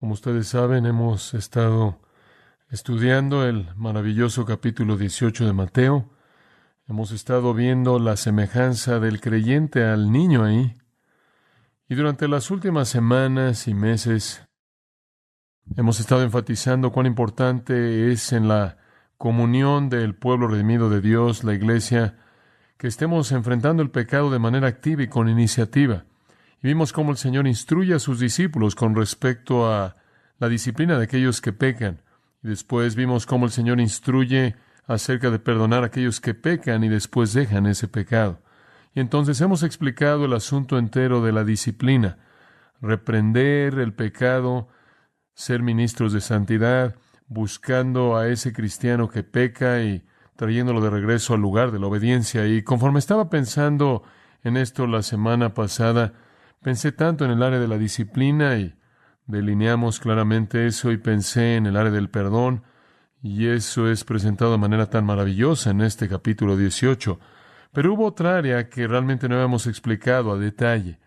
Como ustedes saben, hemos estado estudiando el maravilloso capítulo 18 de Mateo. Hemos estado viendo la semejanza del creyente al niño ahí. Y durante las últimas semanas y meses hemos estado enfatizando cuán importante es en la comunión del pueblo redimido de Dios, la iglesia, que estemos enfrentando el pecado de manera activa y con iniciativa. Y vimos cómo el Señor instruye a sus discípulos con respecto a la disciplina de aquellos que pecan. Y después vimos cómo el Señor instruye acerca de perdonar a aquellos que pecan y después dejan ese pecado. Y entonces hemos explicado el asunto entero de la disciplina, reprender el pecado, ser ministros de santidad, buscando a ese cristiano que peca y trayéndolo de regreso al lugar de la obediencia. Y conforme estaba pensando en esto la semana pasada, pensé tanto en el área de la disciplina y delineamos claramente eso, y pensé en el área del perdón, y eso es presentado de manera tan maravillosa en este capítulo 18. Pero hubo otra área que realmente no habíamos explicado a detalle.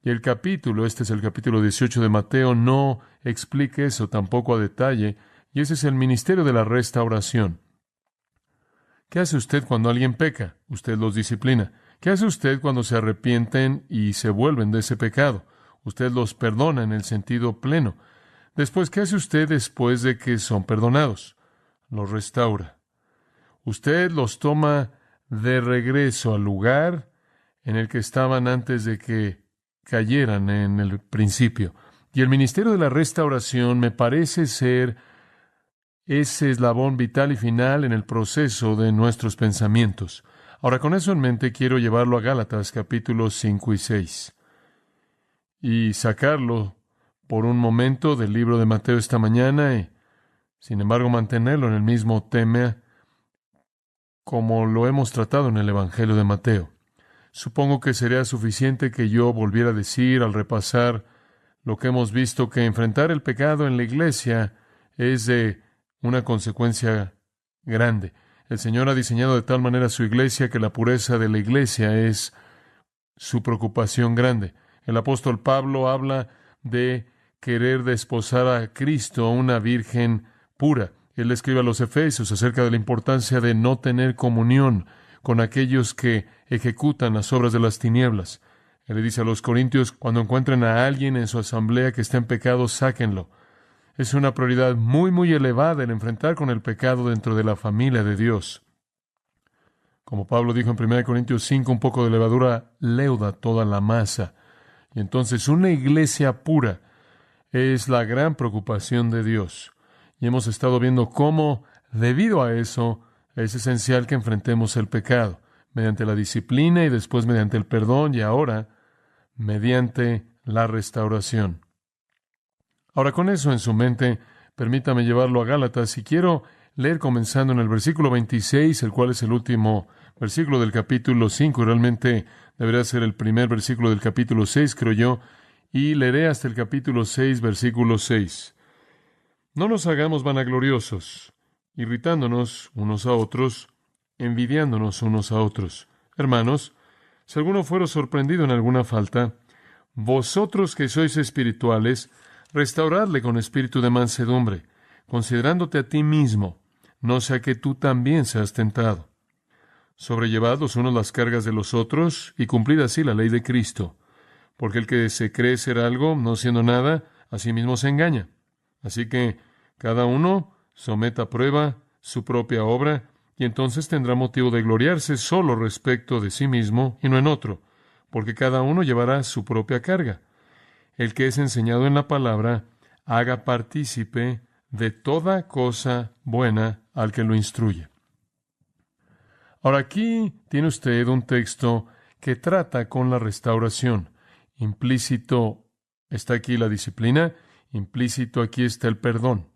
Y el capítulo, este es el capítulo 18 de Mateo, no explica eso tampoco a detalle, y ese es el ministerio de la restauración. ¿Qué hace usted cuando alguien peca? Usted los disciplina. ¿Qué hace usted cuando se arrepienten y se vuelven de ese pecado? Usted los perdona en el sentido pleno. Después, ¿qué hace usted después de que son perdonados? Los restaura. Usted los toma de regreso al lugar en el que estaban antes de que cayeran en el principio. Y el ministerio de la restauración me parece ser ese eslabón vital y final en el proceso de nuestros pensamientos. Ahora, con eso en mente, quiero llevarlo a Gálatas capítulos 5 y 6 y sacarlo por un momento del libro de Mateo esta mañana y, sin embargo, mantenerlo en el mismo tema como lo hemos tratado en el Evangelio de Mateo. Supongo que sería suficiente que yo volviera a decir al repasar lo que hemos visto, que enfrentar el pecado en la iglesia es de una consecuencia grande. El Señor ha diseñado de tal manera su iglesia que la pureza de la iglesia es su preocupación grande. El apóstol Pablo habla de querer desposar a Cristo, a una virgen pura. Él escribe a los Efesios acerca de la importancia de no tener comunión con aquellos que ejecutan las obras de las tinieblas. Él le dice a los Corintios, cuando encuentren a alguien en su asamblea que está en pecado, sáquenlo. Es una prioridad muy, muy elevada el enfrentar con el pecado dentro de la familia de Dios. Como Pablo dijo en 1 Corintios 5, un poco de levadura leuda toda la masa. Y entonces una iglesia pura es la gran preocupación de Dios. Y hemos estado viendo cómo, debido a eso, es esencial que enfrentemos el pecado, mediante la disciplina y después mediante el perdón y ahora mediante la restauración. Ahora, con eso en su mente, permítame llevarlo a Gálatas y quiero leer comenzando en el versículo 26, el cual es el último versículo del capítulo 5, y realmente debería ser el primer versículo del capítulo 6, creo yo, y leeré hasta el capítulo 6, versículo 6. No nos hagamos vanagloriosos, irritándonos unos a otros, envidiándonos unos a otros. Hermanos, si alguno fuera sorprendido en alguna falta, vosotros que sois espirituales, restauradle con espíritu de mansedumbre, considerándote a ti mismo, no sea que tú también seas tentado. Sobrellevad los unos las cargas de los otros, y cumplid así la ley de Cristo. Porque el que se cree ser algo, no siendo nada, a sí mismo se engaña. Así que cada uno someta a prueba su propia obra, y entonces tendrá motivo de gloriarse solo respecto de sí mismo y no en otro, porque cada uno llevará su propia carga. El que es enseñado en la palabra, haga partícipe de toda cosa buena al que lo instruye. Ahora aquí tiene usted un texto que trata con la restauración. Implícito está aquí la disciplina, implícito aquí está el perdón,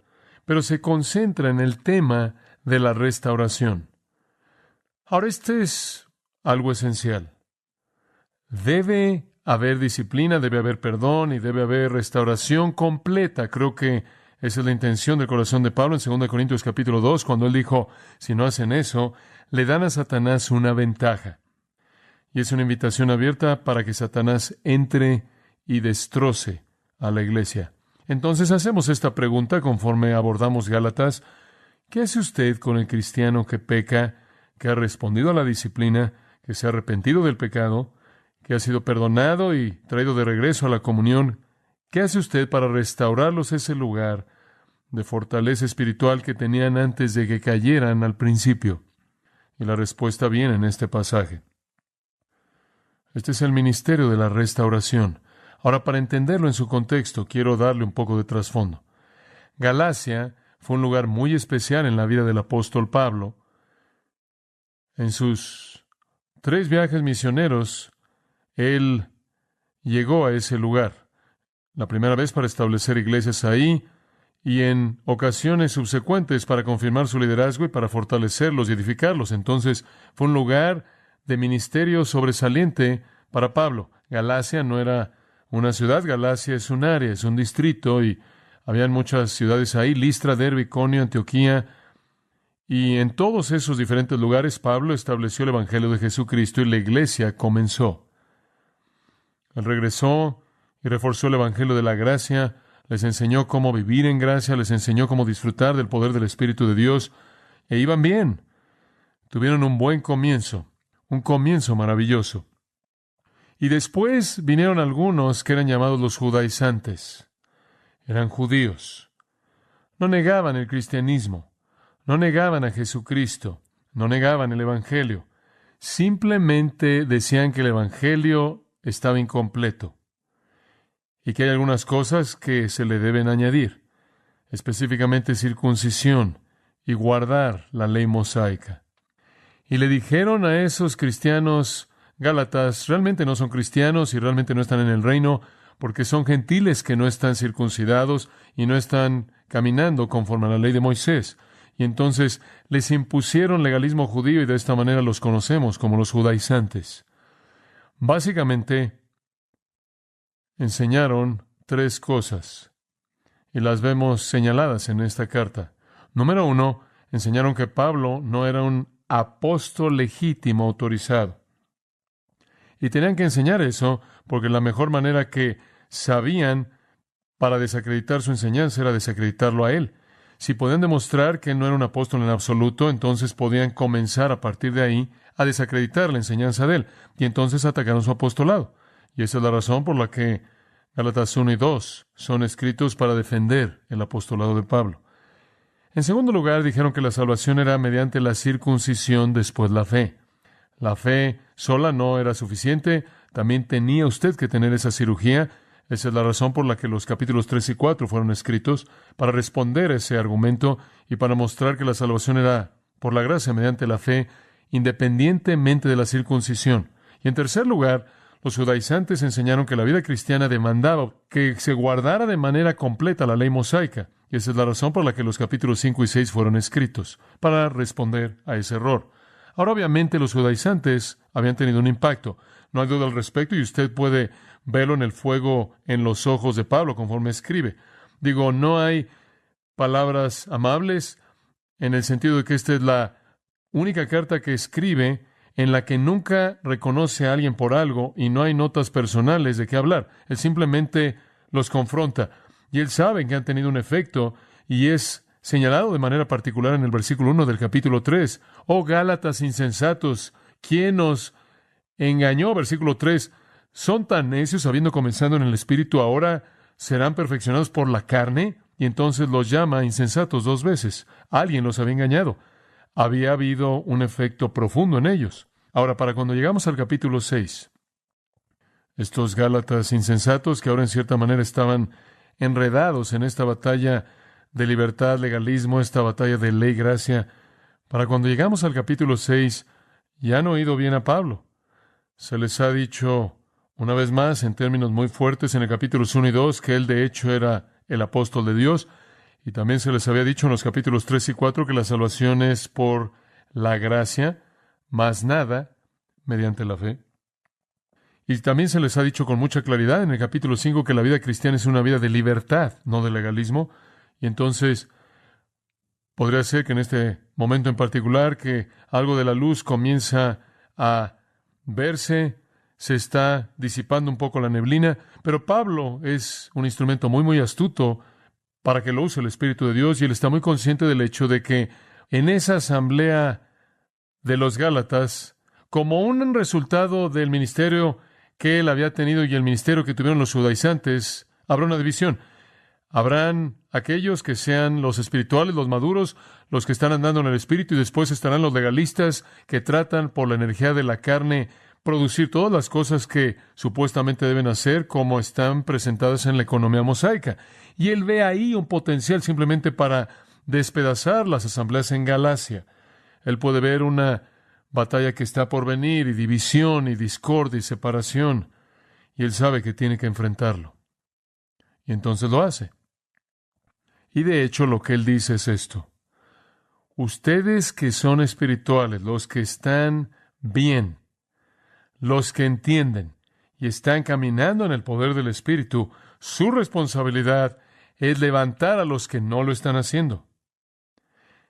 pero se concentra en el tema de la restauración. Ahora, este es algo esencial. Debe haber disciplina, debe haber perdón y debe haber restauración completa. Creo que esa es la intención del corazón de Pablo en 2 Corintios capítulo 2, cuando él dijo, si no hacen eso, le dan a Satanás una ventaja. Y es una invitación abierta para que Satanás entre y destroce a la iglesia. Entonces hacemos esta pregunta conforme abordamos Gálatas. ¿Qué hace usted con el cristiano que peca, que ha respondido a la disciplina, que se ha arrepentido del pecado, que ha sido perdonado y traído de regreso a la comunión? ¿Qué hace usted para restaurarlos ese lugar de fortaleza espiritual que tenían antes de que cayeran al principio? Y la respuesta viene en este pasaje. Este es el ministerio de la restauración. Ahora, para entenderlo en su contexto, quiero darle un poco de trasfondo. Galacia fue un lugar muy especial en la vida del apóstol Pablo. En sus 3 viajes misioneros, él llegó a ese lugar. La primera vez para establecer iglesias ahí, y en ocasiones subsecuentes para confirmar su liderazgo y para fortalecerlos y edificarlos. Entonces, fue un lugar de ministerio sobresaliente para Pablo. Galacia no era una ciudad, Galacia es un área, es un distrito, y habían muchas ciudades ahí: Listra, Derbe, Iconio, Antioquía. Y en todos esos diferentes lugares, Pablo estableció el Evangelio de Jesucristo y la iglesia comenzó. Él regresó y reforzó el Evangelio de la gracia, les enseñó cómo vivir en gracia, les enseñó cómo disfrutar del poder del Espíritu de Dios, e iban bien. Tuvieron un buen comienzo, un comienzo maravilloso. Y después vinieron algunos que eran llamados los judaizantes. Eran judíos. No negaban el cristianismo, no negaban a Jesucristo, no negaban el Evangelio. Simplemente decían que el Evangelio estaba incompleto y que hay algunas cosas que se le deben añadir, específicamente circuncisión y guardar la ley mosaica. Y le dijeron a esos cristianos gálatas: realmente no son cristianos y realmente no están en el reino, porque son gentiles que no están circuncidados y no están caminando conforme a la ley de Moisés. Y entonces les impusieron legalismo judío, y de esta manera los conocemos como los judaizantes. Básicamente, enseñaron 3 cosas, y las vemos señaladas en esta carta. Número 1, enseñaron que Pablo no era un apóstol legítimo autorizado. Y tenían que enseñar eso porque la mejor manera que sabían para desacreditar su enseñanza era desacreditarlo a él. Si podían demostrar que él no era un apóstol en absoluto, entonces podían comenzar a partir de ahí a desacreditar la enseñanza de él, y entonces atacaron su apostolado. Y esa es la razón por la que Gálatas 1 y 2 son escritos para defender el apostolado de Pablo. En segundo lugar, dijeron que la salvación era mediante la circuncisión, después la fe. La fe sola no era suficiente, también tenía usted que tener esa cirugía. Esa es la razón por la que los capítulos 3 y 4 fueron escritos, para responder a ese argumento y para mostrar que la salvación era por la gracia mediante la fe, independientemente de la circuncisión. Y en tercer lugar, los judaizantes enseñaron que la vida cristiana demandaba que se guardara de manera completa la ley mosaica. Y esa es la razón por la que los capítulos 5 y 6 fueron escritos, para responder a ese error. Ahora, obviamente, los judaizantes habían tenido un impacto. No hay duda al respecto, y usted puede verlo en el fuego en los ojos de Pablo conforme escribe. Digo, no hay palabras amables en el sentido de que esta es la única carta que escribe en la que nunca reconoce a alguien por algo y no hay notas personales de qué hablar. Él simplemente los confronta. Y él sabe que han tenido un efecto, y es señalado de manera particular en el versículo 1 del capítulo 3. Oh Gálatas insensatos, ¿quién os engañó? Versículo 3. ¿Son tan necios, habiendo comenzado en el Espíritu, ahora serán perfeccionados por la carne? Y entonces los llama insensatos 2 veces. Alguien los había engañado. Había habido un efecto profundo en ellos. Ahora, para cuando llegamos al capítulo 6, estos Gálatas insensatos, que ahora en cierta manera estaban enredados en esta batalla de libertad, legalismo, esta batalla de ley, gracia, para cuando llegamos al capítulo 6, ya han oído bien a Pablo. Se les ha dicho una vez más, en términos muy fuertes, en el capítulos 1 y 2, que él de hecho era el apóstol de Dios. Y también se les había dicho en los capítulos 3 y 4 que la salvación es por la gracia, más nada, mediante la fe. Y también se les ha dicho con mucha claridad en el capítulo 5 que la vida cristiana es una vida de libertad, no de legalismo. Y entonces podría ser que en este momento en particular, que algo de la luz comienza a verse, se está disipando un poco la neblina, pero Pablo es un instrumento muy, muy astuto para que lo use el Espíritu de Dios, y él está muy consciente del hecho de que en esa asamblea de los Gálatas, como un resultado del ministerio que él había tenido y el ministerio que tuvieron los judaizantes, habrá una división. Habrán aquellos que sean los espirituales, los maduros, los que están andando en el Espíritu, y después estarán los legalistas que tratan por la energía de la carne producir todas las cosas que supuestamente deben hacer como están presentadas en la economía mosaica. Y él ve ahí un potencial simplemente para despedazar las asambleas en Galacia. Él puede ver una batalla que está por venir, y división, y discordia, y separación, y él sabe que tiene que enfrentarlo. Y entonces lo hace. Y de hecho lo que él dice es esto: ustedes que son espirituales, los que están bien, los que entienden y están caminando en el poder del Espíritu, su responsabilidad es levantar a los que no lo están haciendo.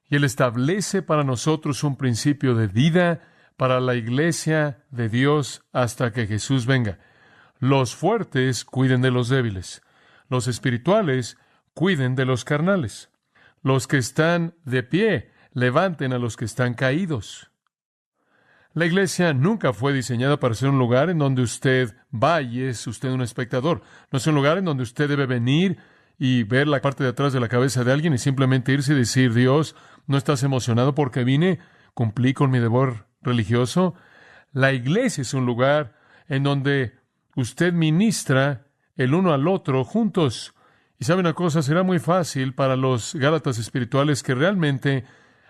Y él establece para nosotros un principio de vida para la iglesia de Dios hasta que Jesús venga. Los fuertes cuiden de los débiles. Los espirituales cuiden de los carnales. Los que están de pie levanten a los que están caídos. La iglesia nunca fue diseñada para ser un lugar en donde usted va y es usted un espectador. No es un lugar en donde usted debe venir y ver la parte de atrás de la cabeza de alguien y simplemente irse y decir: Dios, ¿no estás emocionado porque vine? ¿Cumplí con mi deber religioso? La iglesia es un lugar en donde usted ministra el uno al otro juntos. Y sabe una cosa, será muy fácil para los gálatas espirituales que realmente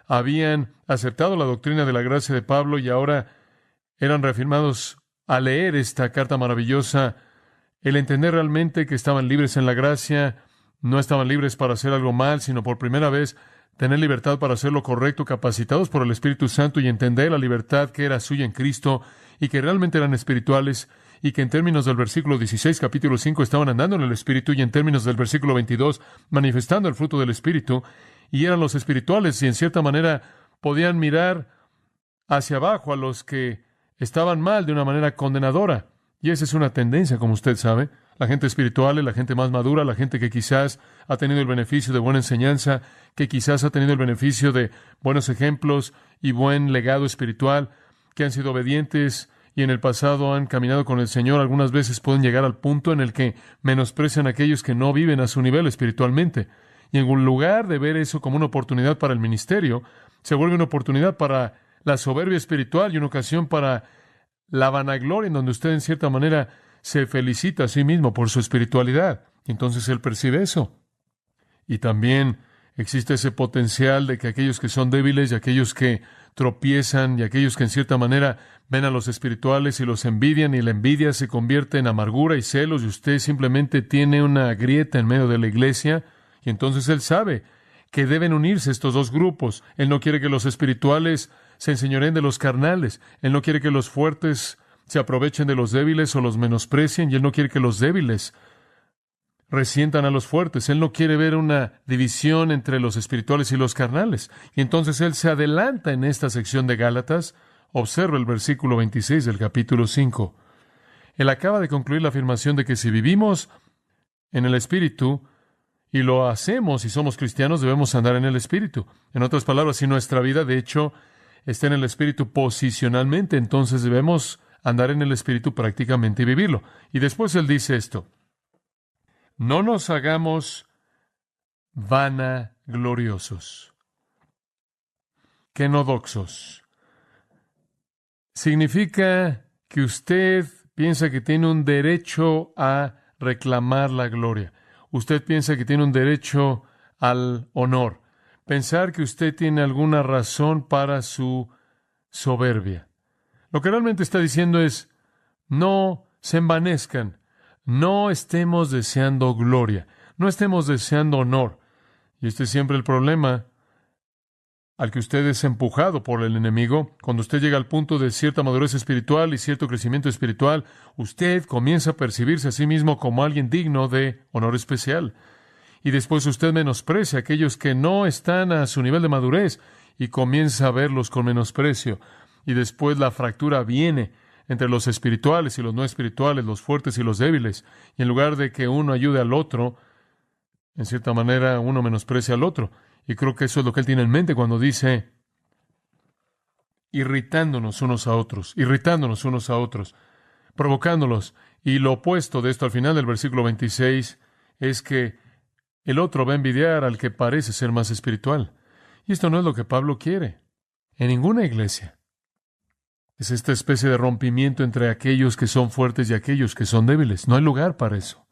habían aceptado la doctrina de la gracia de Pablo y ahora eran reafirmados al leer esta carta maravillosa, el entender realmente que estaban libres en la gracia, no estaban libres para hacer algo mal, sino por primera vez tener libertad para hacer lo correcto, capacitados por el Espíritu Santo, y entender la libertad que era suya en Cristo, y que realmente eran espirituales, y que en términos del versículo 16, capítulo 5, estaban andando en el Espíritu, y en términos del versículo 22, manifestando el fruto del Espíritu, y eran los espirituales, y en cierta manera podían mirar hacia abajo a los que estaban mal de una manera condenadora. Y esa es una tendencia, como usted sabe. La gente espiritual, la gente más madura, la gente que quizás ha tenido el beneficio de buena enseñanza, que quizás ha tenido el beneficio de buenos ejemplos y buen legado espiritual, que han sido obedientes y en el pasado han caminado con el Señor, algunas veces pueden llegar al punto en el que menosprecian a aquellos que no viven a su nivel espiritualmente. Y en lugar de ver eso como una oportunidad para el ministerio, se vuelve una oportunidad para la soberbia espiritual y una ocasión para la vanagloria, en donde usted en cierta manera se felicita a sí mismo por su espiritualidad. Y entonces él percibe eso. Y también existe ese potencial de que aquellos que son débiles y aquellos que tropiezan y aquellos que en cierta manera ven a los espirituales y los envidian, y la envidia se convierte en amargura y celos, y usted simplemente tiene una grieta en medio de la iglesia. Y entonces él sabe que deben unirse estos dos grupos. Él no quiere que los espirituales se enseñoreen de los carnales. Él no quiere que los fuertes se aprovechen de los débiles o los menosprecien, y él no quiere que los débiles resientan a los fuertes. Él no quiere ver una división entre los espirituales y los carnales. Y entonces él se adelanta en esta sección de Gálatas. Observa el versículo 26 del capítulo 5. Él acaba de concluir la afirmación de que si vivimos en el Espíritu y lo hacemos y somos cristianos, debemos andar en el Espíritu. En otras palabras, si nuestra vida, de hecho, está en el Espíritu posicionalmente, entonces debemos andar en el Espíritu prácticamente y vivirlo. Y después él dice esto: no nos hagamos vanagloriosos, kenodoxos. Significa que usted piensa que tiene un derecho a reclamar la gloria. Usted piensa que tiene un derecho al honor. Pensar que usted tiene alguna razón para su soberbia. Lo que realmente está diciendo es: no se envanezcan, no estemos deseando gloria, no estemos deseando honor. Y este es siempre el problema al que usted es empujado por el enemigo. Cuando usted llega al punto de cierta madurez espiritual y cierto crecimiento espiritual, usted comienza a percibirse a sí mismo como alguien digno de honor especial. Y después usted menosprecia a aquellos que no están a su nivel de madurez y comienza a verlos con menosprecio. Y después la fractura viene entre los espirituales y los no espirituales, los fuertes y los débiles. Y en lugar de que uno ayude al otro, en cierta manera uno menosprecia al otro. Y creo que eso es lo que él tiene en mente cuando dice irritándonos unos a otros, provocándolos. Y lo opuesto de esto al final del versículo 26 es que el otro va a envidiar al que parece ser más espiritual. Y esto no es lo que Pablo quiere en ninguna iglesia. Es esta especie de rompimiento entre aquellos que son fuertes y aquellos que son débiles. No hay lugar para eso.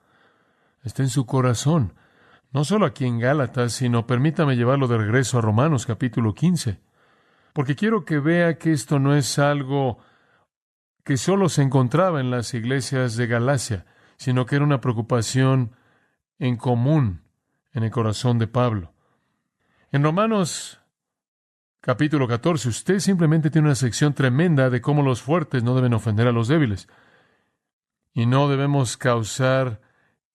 Está en su corazón. No solo aquí en Gálatas, sino permítame llevarlo de regreso a Romanos capítulo 15. Porque quiero que vea que esto no es algo que solo se encontraba en las iglesias de Galacia, sino que era una preocupación en común en el corazón de Pablo. En Romanos capítulo 14, usted simplemente tiene una sección tremenda de cómo los fuertes no deben ofender a los débiles. Y no debemos causar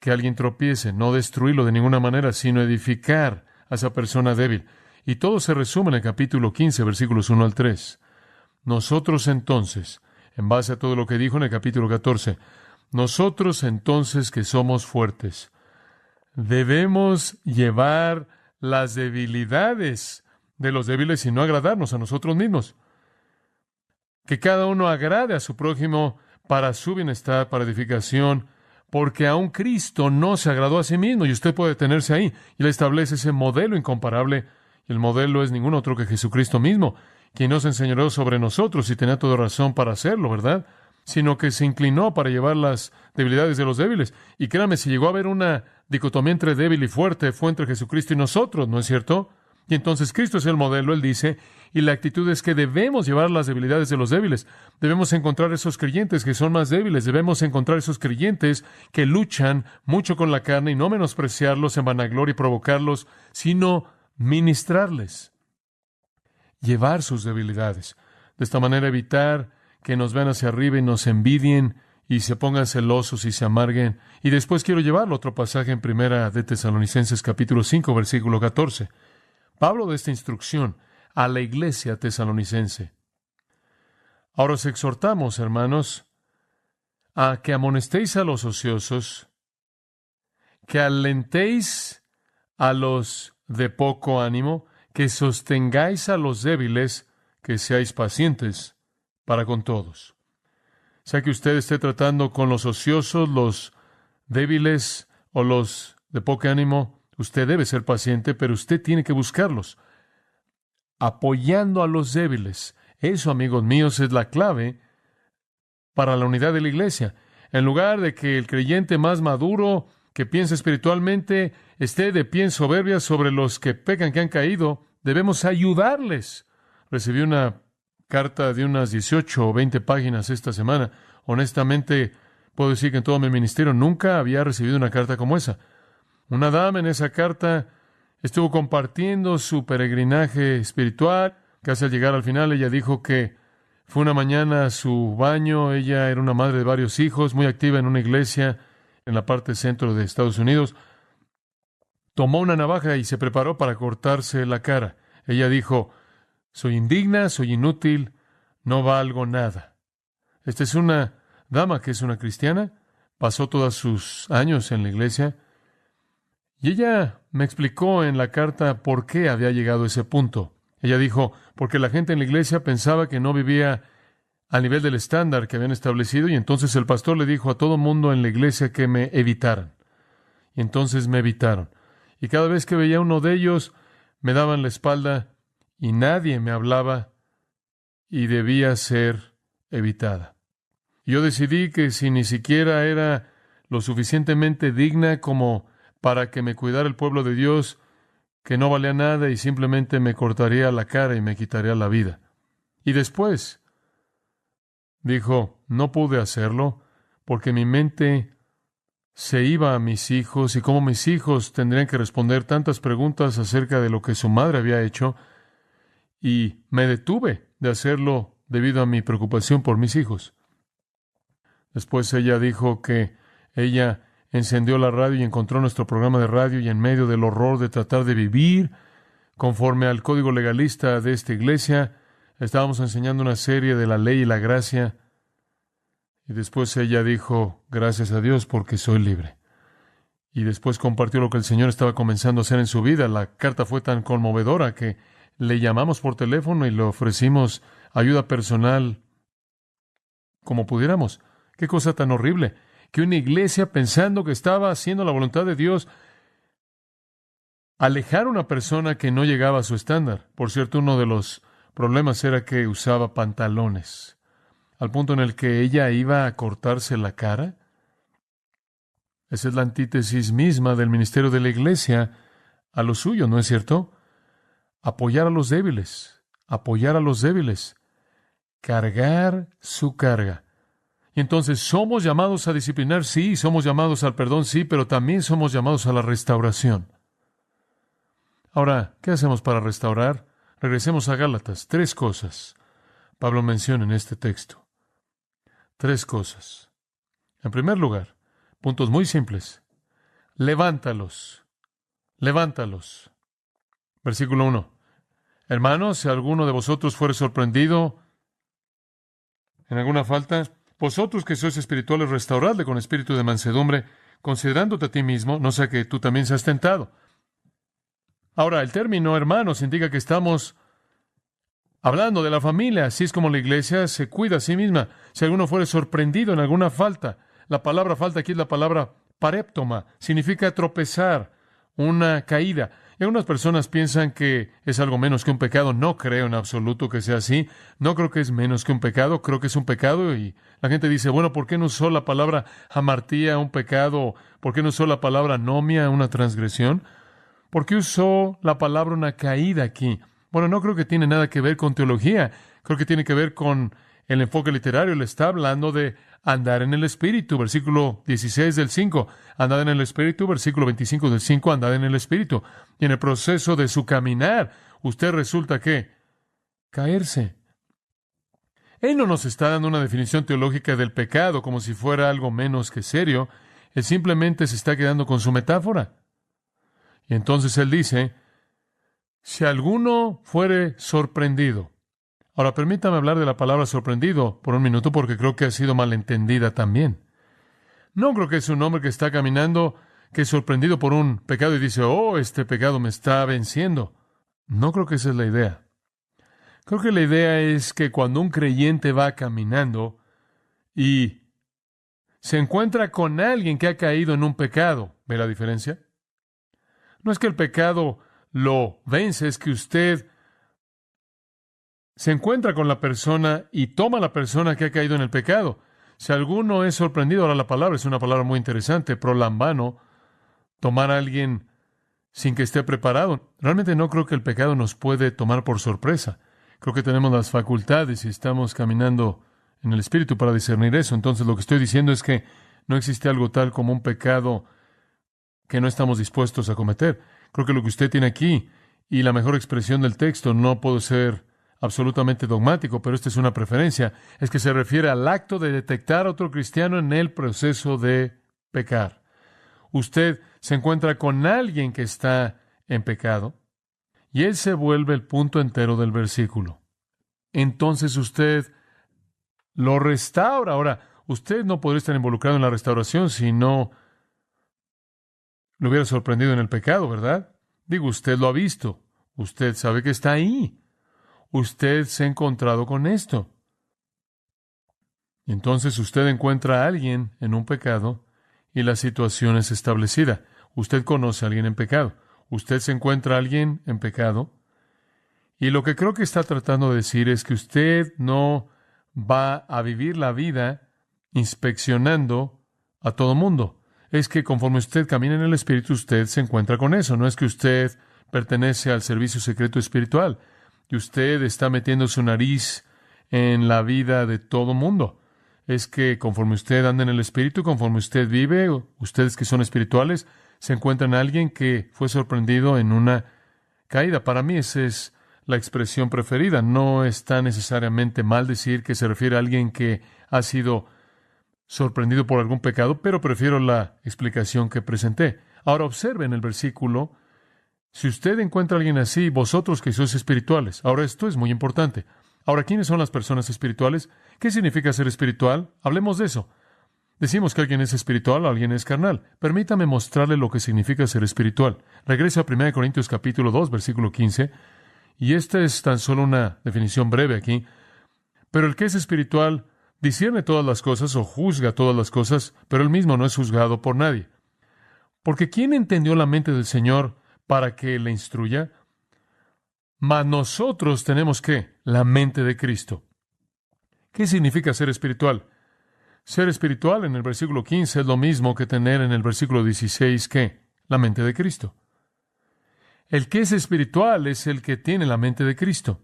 que alguien tropiece, no destruirlo de ninguna manera, sino edificar a esa persona débil. Y todo se resume en el capítulo 15, versículos 1 al 3. Nosotros entonces, en base a todo lo que dijo en el capítulo 14, nosotros entonces que somos fuertes, debemos llevar las debilidades de los débiles y no agradarnos a nosotros mismos. Que cada uno agrade a su prójimo para su bienestar, para edificación, porque aún Cristo no se agradó a sí mismo y usted puede detenerse ahí. Y Él establece ese modelo incomparable. Y el modelo es ningún otro que Jesucristo mismo, quien nos enseñó sobre nosotros y tenía toda razón para hacerlo, ¿verdad? Sino que se inclinó para llevar las debilidades de los débiles. Y créame, si llegó a haber una dicotomía entre débil y fuerte, fue entre Jesucristo y nosotros, ¿no es cierto? Y entonces Cristo es el modelo, Él dice, y la actitud es que debemos llevar las debilidades de los débiles. Debemos encontrar esos creyentes que son más débiles. Debemos encontrar esos creyentes que luchan mucho con la carne y no menospreciarlos en vanagloria y provocarlos, sino ministrarles. Llevar sus debilidades. De esta manera evitar que nos vean hacia arriba y nos envidien y se pongan celosos y se amarguen. Y después quiero llevarlo a otro pasaje en Primera de Tesalonicenses capítulo 5, versículo 14. Pablo de esta instrucción a la iglesia tesalonicense. Ahora os exhortamos, hermanos, a que amonestéis a los ociosos, que alentéis a los de poco ánimo, que sostengáis a los débiles, que seáis pacientes para con todos. Sea que usted esté tratando con los ociosos, los débiles o los de poco ánimo, usted debe ser paciente, pero usted tiene que buscarlos, apoyando a los débiles. Eso, amigos míos, es la clave para la unidad de la iglesia. En lugar de que el creyente más maduro, que piensa espiritualmente, esté de pie en soberbia sobre los que pecan, que han caído, debemos ayudarles. Recibí una carta de unas 18 o 20 páginas esta semana. Honestamente, puedo decir que en todo mi ministerio nunca había recibido una carta como esa. Una dama en esa carta estuvo compartiendo su peregrinaje espiritual. Casi al llegar al final, ella dijo que fue una mañana a su baño. Ella era una madre de varios hijos, muy activa en una iglesia en la parte centro de Estados Unidos. Tomó una navaja y se preparó para cortarse la cara. Ella dijo, soy indigna, soy inútil, no valgo nada. Esta es una dama que es una cristiana, pasó todos sus años en la iglesia, y ella me explicó en la carta por qué había llegado a ese punto. Ella dijo, porque la gente en la iglesia pensaba que no vivía al nivel del estándar que habían establecido, y entonces el pastor le dijo a todo mundo en la iglesia que me evitaran. Y entonces me evitaron. Y cada vez que veía a uno de ellos, me daban la espalda y nadie me hablaba y debía ser evitada. Yo decidí que si ni siquiera era lo suficientemente digna como para que me cuidara el pueblo de Dios, que no valía nada y simplemente me cortaría la cara y me quitaría la vida. Y después dijo, no pude hacerlo porque mi mente se iba a mis hijos y cómo mis hijos tendrían que responder tantas preguntas acerca de lo que su madre había hecho, y me detuve de hacerlo debido a mi preocupación por mis hijos. Después ella dijo que ella encendió la radio y encontró nuestro programa de radio, y en medio del horror de tratar de vivir conforme al código legalista de esta iglesia, estábamos enseñando una serie de la ley y la gracia. Y después ella dijo, gracias a Dios porque soy libre. Y después compartió lo que el Señor estaba comenzando a hacer en su vida. La carta fue tan conmovedora que le llamamos por teléfono y le ofrecimos ayuda personal como pudiéramos. Qué cosa tan horrible, que una iglesia, pensando que estaba haciendo la voluntad de Dios, alejar a una persona que no llegaba a su estándar. Por cierto, uno de los problemas era que usaba pantalones, al punto en el que ella iba a cortarse la cara. Esa es la antítesis misma del ministerio de la iglesia a lo suyo, ¿no es cierto? Apoyar a los débiles, cargar su carga. Y entonces, ¿somos llamados a disciplinar? Sí. ¿Somos llamados al perdón? Sí, pero también somos llamados a la restauración. Ahora, ¿qué hacemos para restaurar? Regresemos a Gálatas. 3 cosas Pablo menciona en este texto. 3 cosas. En primer lugar, puntos muy simples. Levántalos. Versículo 1. Hermanos, si alguno de vosotros fuere sorprendido en alguna falta, vosotros que sois espirituales, restauradle con espíritu de mansedumbre, considerándote a ti mismo, no sea que tú también seas tentado. Ahora, el término hermanos indica que estamos hablando de la familia. Así es como la iglesia se cuida a sí misma. Si alguno fuere sorprendido en alguna falta, la palabra falta aquí es la palabra paréptoma. Significa tropezar, una caída. Y algunas personas piensan que es algo menos que un pecado. No creo en absoluto que sea así. No creo que es menos que un pecado. Creo que es un pecado. Y la gente dice, bueno, ¿por qué no usó la palabra hamartía, un pecado? ¿Por qué no usó la palabra anomia, una transgresión? ¿Por qué usó la palabra una caída aquí? Bueno, no creo que tiene nada que ver con teología. Creo que tiene que ver con el enfoque literario. Le está hablando de andar en el Espíritu. Versículo 16 del 5. Andad en el Espíritu. Versículo 25 del 5. Andad en el Espíritu. Y en el proceso de su caminar, usted resulta ¿qué? Caerse. Él no nos está dando una definición teológica del pecado como si fuera algo menos que serio. Él simplemente se está quedando con su metáfora. Y entonces él dice, si alguno fuere sorprendido. Ahora, permítame hablar de la palabra sorprendido por un minuto porque creo que ha sido malentendida también. No creo que es un hombre que está caminando, que es sorprendido por un pecado y dice, oh, este pecado me está venciendo. No creo que esa es la idea. Creo que la idea es que cuando un creyente va caminando y se encuentra con alguien que ha caído en un pecado, ¿ve la diferencia? No es que el pecado lo vence, es que usted se encuentra con la persona y toma a la persona que ha caído en el pecado. Si alguno es sorprendido, ahora la palabra es una palabra muy interesante, prolambano, tomar a alguien sin que esté preparado. Realmente no creo que el pecado nos puede tomar por sorpresa. Creo que tenemos las facultades y estamos caminando en el Espíritu para discernir eso. Entonces lo que estoy diciendo es que no existe algo tal como un pecado que no estamos dispuestos a cometer. Creo que lo que usted tiene aquí y la mejor expresión del texto, no puedo ser absolutamente dogmático, pero esta es una preferencia, es que se refiere al acto de detectar a otro cristiano en el proceso de pecar. Usted se encuentra con alguien que está en pecado y él se vuelve el punto entero del versículo. Entonces usted lo restaura. Ahora, usted no podría estar involucrado en la restauración si no lo hubiera sorprendido en el pecado, ¿verdad? Digo, usted lo ha visto. Usted sabe que está ahí. Usted se ha encontrado con esto. Y entonces usted encuentra a alguien en un pecado y la situación es establecida. Usted conoce a alguien en pecado. Usted se encuentra a alguien en pecado. Y lo que creo que está tratando de decir es que usted no va a vivir la vida inspeccionando a todo mundo. Es que conforme usted camina en el Espíritu, usted se encuentra con eso. No es que usted pertenece al servicio secreto espiritual y usted está metiendo su nariz en la vida de todo mundo. Es que conforme usted anda en el Espíritu, conforme usted vive, ustedes que son espirituales, se encuentran a alguien que fue sorprendido en una caída. Para mí esa es la expresión preferida. No está necesariamente mal decir que se refiere a alguien que ha sido sorprendido por algún pecado, pero prefiero la explicación que presenté. Ahora observen el versículo. Si usted encuentra a alguien así, vosotros que sois espirituales. Ahora esto es muy importante. Ahora, ¿quiénes son las personas espirituales? ¿Qué significa ser espiritual? Hablemos de eso. Decimos que alguien es espiritual o alguien es carnal. Permítame mostrarle lo que significa ser espiritual. Regreso a 1 Corintios capítulo 2, versículo 15. Y esta es tan solo una definición breve aquí. Pero el que es espiritual discierne todas las cosas o juzga todas las cosas, pero él mismo no es juzgado por nadie. Porque ¿quién entendió la mente del Señor para que le instruya? Mas nosotros tenemos ¿qué? La mente de Cristo. ¿Qué significa ser espiritual? Ser espiritual en el versículo 15 es lo mismo que tener en el versículo 16 ¿qué? La mente de Cristo. El que es espiritual es el que tiene la mente de Cristo.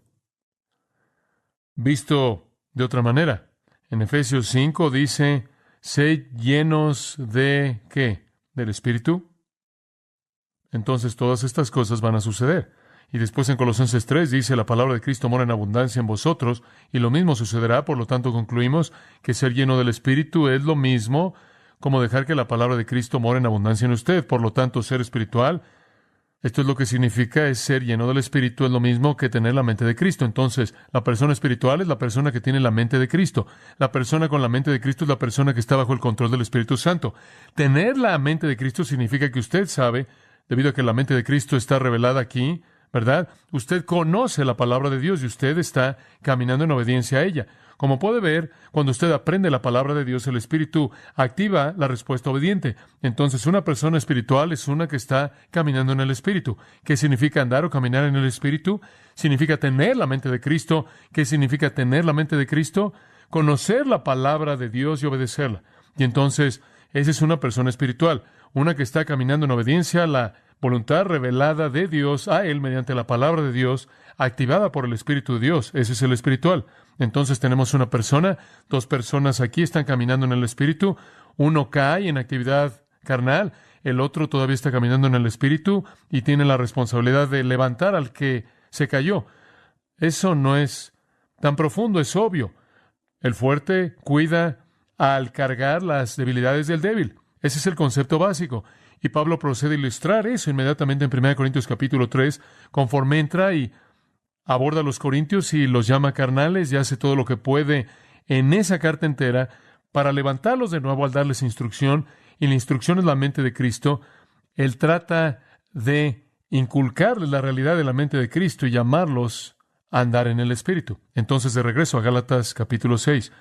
Visto de otra manera, en Efesios 5 dice, sed llenos de ¿qué? Del Espíritu. Entonces todas estas cosas van a suceder. Y después en Colosenses 3 dice, la palabra de Cristo mora en abundancia en vosotros, y lo mismo sucederá, por lo tanto concluimos que ser lleno del Espíritu es lo mismo como dejar que la palabra de Cristo mora en abundancia en usted. Por lo tanto, ser espiritual, esto es lo que significa, es ser lleno del Espíritu, es lo mismo que tener la mente de Cristo. Entonces, la persona espiritual es la persona que tiene la mente de Cristo. La persona con la mente de Cristo es la persona que está bajo el control del Espíritu Santo. Tener la mente de Cristo significa que usted sabe, debido a que la mente de Cristo está revelada aquí, ¿verdad? Usted conoce la palabra de Dios y usted está caminando en obediencia a ella. Como puede ver, cuando usted aprende la palabra de Dios, el Espíritu activa la respuesta obediente. Entonces, una persona espiritual es una que está caminando en el Espíritu. ¿Qué significa andar o caminar en el Espíritu? Significa tener la mente de Cristo. ¿Qué significa tener la mente de Cristo? Conocer la palabra de Dios y obedecerla. Y entonces, esa es una persona espiritual, una que está caminando en obediencia a la voluntad revelada de Dios a Él mediante la palabra de Dios, activada por el Espíritu de Dios. Ese es el espiritual. Entonces tenemos una persona, dos personas aquí están caminando en el Espíritu. Uno cae en actividad carnal, el otro todavía está caminando en el Espíritu y tiene la responsabilidad de levantar al que se cayó. Eso no es tan profundo, es obvio. El fuerte cuida al cargar las debilidades del débil. Ese es el concepto básico. Y Pablo procede a ilustrar eso inmediatamente en 1 Corintios capítulo 3, conforme entra y aborda a los corintios y los llama carnales y hace todo lo que puede en esa carta entera para levantarlos de nuevo al darles instrucción, y la instrucción es la mente de Cristo. Él trata de inculcarles la realidad de la mente de Cristo y llamarlos a andar en el Espíritu. Entonces, de regreso a Gálatas capítulo 6,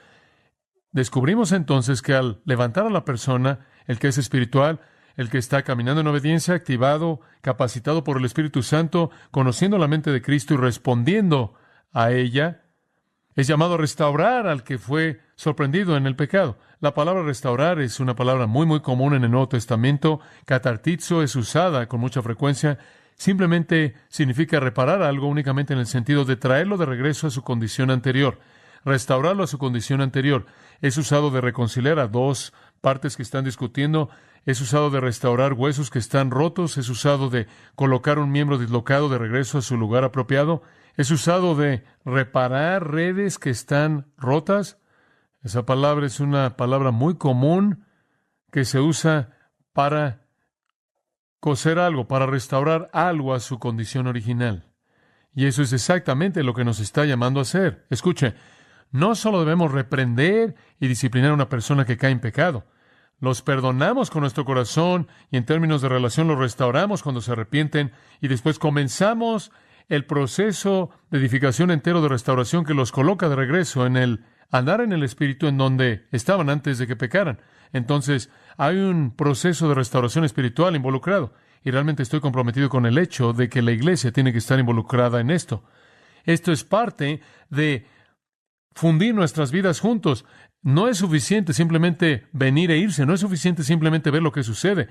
descubrimos entonces que al levantar a la persona, el que es espiritual, el que está caminando en obediencia, activado, capacitado por el Espíritu Santo, conociendo la mente de Cristo y respondiendo a ella, es llamado a restaurar al que fue sorprendido en el pecado. La palabra restaurar es una palabra muy común en el Nuevo Testamento. Catartizo es usada con mucha frecuencia. Simplemente significa reparar algo únicamente en el sentido de traerlo de regreso a su condición anterior. Restaurarlo a su condición anterior. Es usado de reconciliar a dos partes que están discutiendo. Es usado de restaurar huesos que están rotos. Es usado de colocar un miembro dislocado de regreso a su lugar apropiado. Es usado de reparar redes que están rotas. Esa palabra es una palabra muy común que se usa para coser algo, para restaurar algo a su condición original. Y eso es exactamente lo que nos está llamando a hacer. Escuche, no solo debemos reprender y disciplinar a una persona que cae en pecado. Los perdonamos con nuestro corazón y en términos de relación los restauramos cuando se arrepienten y después comenzamos el proceso de edificación entero de restauración que los coloca de regreso en el andar en el Espíritu en donde estaban antes de que pecaran. Entonces, hay un proceso de restauración espiritual involucrado y realmente estoy comprometido con el hecho de que la iglesia tiene que estar involucrada en esto. Esto es parte de fundir nuestras vidas juntos. No es suficiente simplemente venir e irse, no es suficiente simplemente ver lo que sucede.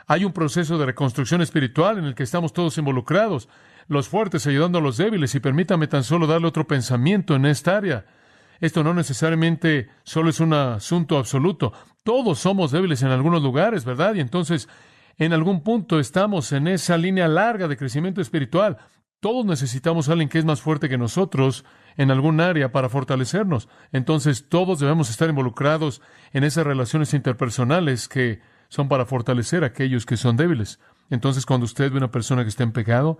Hay un proceso de reconstrucción espiritual en el que estamos todos involucrados, los fuertes ayudando a los débiles, y permítame tan solo darle otro pensamiento en esta área. Esto no necesariamente solo es un asunto absoluto. Todos somos débiles en algunos lugares, ¿verdad? Y entonces, en algún punto estamos en esa línea larga de crecimiento espiritual. Todos necesitamos a alguien que es más fuerte que nosotros en algún área para fortalecernos. Entonces, todos debemos estar involucrados en esas relaciones interpersonales que son para fortalecer a aquellos que son débiles. Entonces, cuando usted ve una persona que está en pecado,